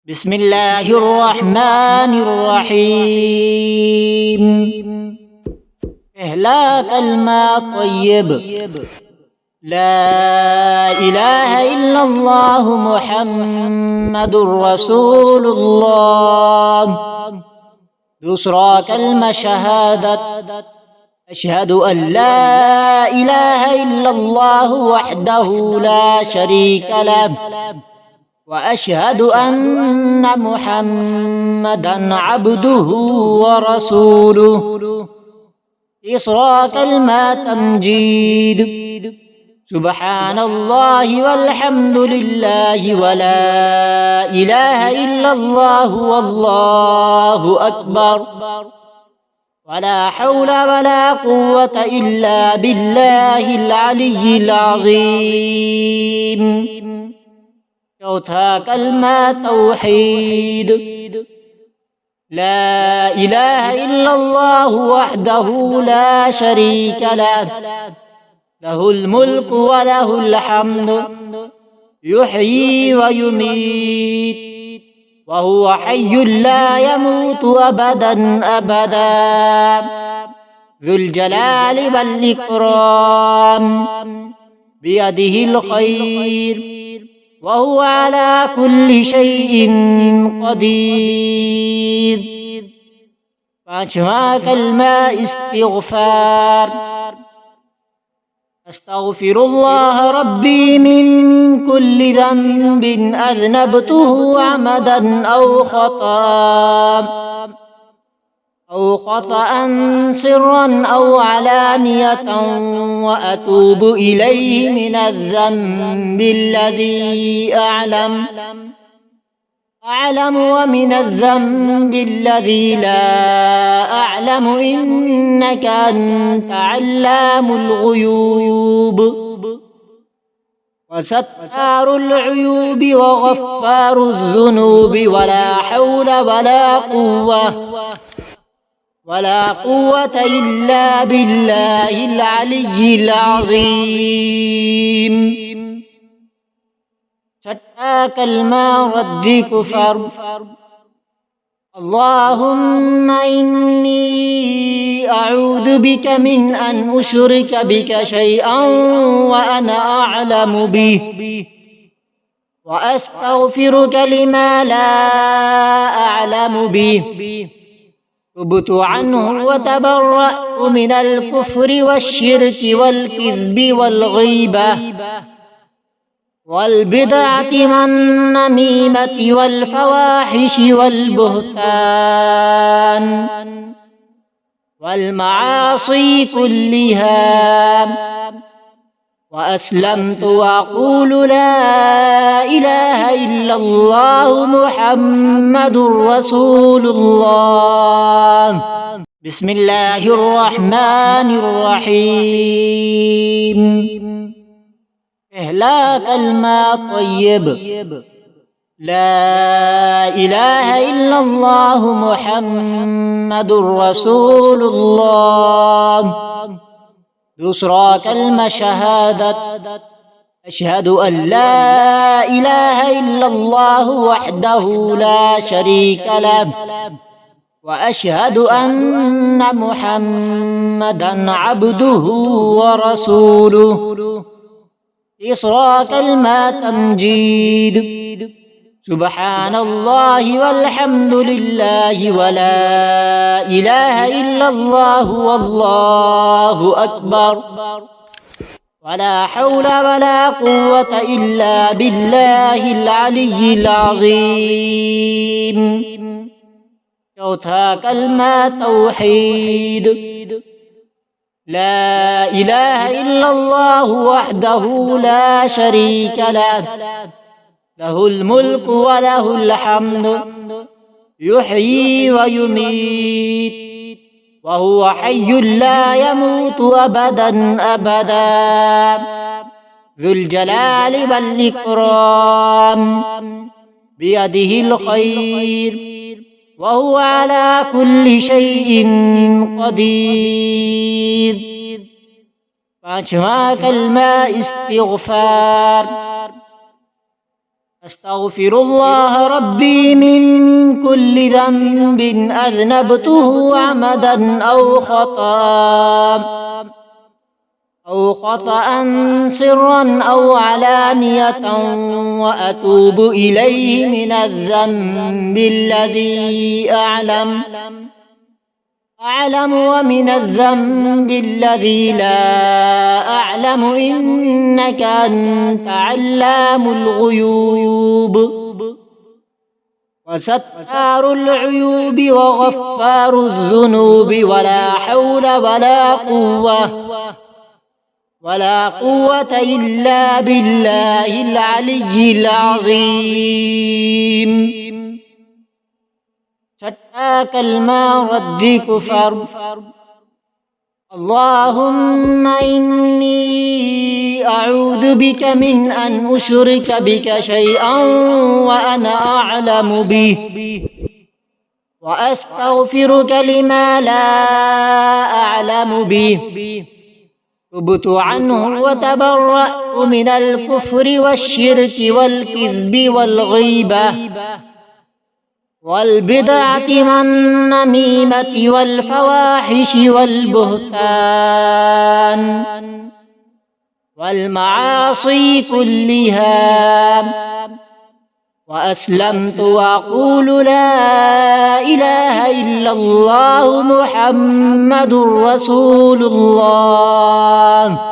بسم الله الرحمن الرحيم. إهلاك الماء طيب. لا إله إلا الله محمد رسول الله. दूसरा कलमा शहादत अशहदु अल्ला इलाहा इल्लल्लाहु वहदहु ला शरीका लह व अशहदु अन्ना मुहम्मदन अब्दुहु व रसूलुहु. तीसरा कलमा तमजीद सुब्हानल्लाहि वल्हम्दुलिल्लाहि व ला इलाहा इल्लल्लाहु वल्लाहु अकबर वला हौला वला कुव्वता इल्ला बिल्लाहिल अलिय्यिल अज़ीम. चौथा कलमा तौहीद. ला इलाहा इल्लल्लाहु वहदहु ला शरीका लह लहुल मुल्कु व लहुल हम्द युह्यी व युमीत व हुवा हय्युन ला यमूतु अबदन अबदा ज़ुल जलालि वल इकराम बियदिहिल खैर व हुवा अला कुल्लि शैइन क़दीर. पांचवा कलमा इस्तिग़फ़ार. अस्तग़फिरुल्लाह रब्बी मिन कुल्लि ज़ंबिन अज़नबतुहु अमदन औ ख़तअन सिर्रन औ अलानियतन व अतूबु इलैहि मिनज़ ज़ंबिल्लज़ी أعلم ومن الذنب الذي لا أعلم إنك أنت علام الغيوب وستار العيوب وغفار الذنوب ولا حول ولا قوة إلا بالله العلي العظيم. छठा कलमा रद्दी कुफर. अल्लाहुम्मा इन्नी अऊज़ु बिका मिन अन उश्रिका बिका शैअन व अना अअलमु बिही व अस्तग़फिरुका लिमा ला अअलमु बिही. तुबतु अन्हु व तबर्रअतु मिनल कुफ्रि वश्शिर्कि वल किज़्बि वल ग़ीबह والبدعة والنميمة والفواحش والبهتان والمعاصي كلها وأسلمت وأقول لا إله إلا الله محمد رسول الله. بسم الله الرحمن الرحيم. إهلاك الماء طيب. لا إله إلا الله محمد رسول الله. दूसरा कलमा शहादत अशहदु अल्ला इलाहा इल्लल्लाहु वहदहु ला शरीका लह व अशहदु अन्ना मुहम्मदन अब्दुहु व रसूलुहु. तीसरा कलमा तमजीद सुब्हानल्लाहि वल्हम्दुलिल्लाहि व ला इलाहा इल्लल्लाहु वल्लाहु अकबर वला हौला वला कुव्वता इल्ला बिल्लाहिल अलिय्यिल अज़ीम. चौथा कलमा तौहीद. لا إله إلا الله وحده لا شريك له له الملك وله الحمد يحيي ويميت وهو حي لا يموت أبدا أبدا ذو الجلال والإكرام بيده الخير وهو على كل شيء قدير. पांचवा कलमा इस्तिग़फ़ार. अस्तग़फिरुल्लाह रब्बी كل ذنب أذنبته عمدا أو خطأ سرا أو علانية وأتوب إليه من الذنب الذي أعلم ومن الذنب الذي لا أعلم إنك أنت علام الغيوب وستار العيوب وغفار الذنوب ولا حول ولا قوة إلا بالله العلي العظيم. چھٹا کلمہ رد کفر. اللهم إني أعوذ بك من أن أشرك بك شيئا وأنا أعلم به وأستغفرك لما لا أعلم به. تبت عنه وتبرأت من الكفر والشرك والكذب والغيبة والبدعة والنميمة والفواحش والبهتان والمعاصي كلها. وأسلمت وأقول لا إله إلا الله محمد رسول الله.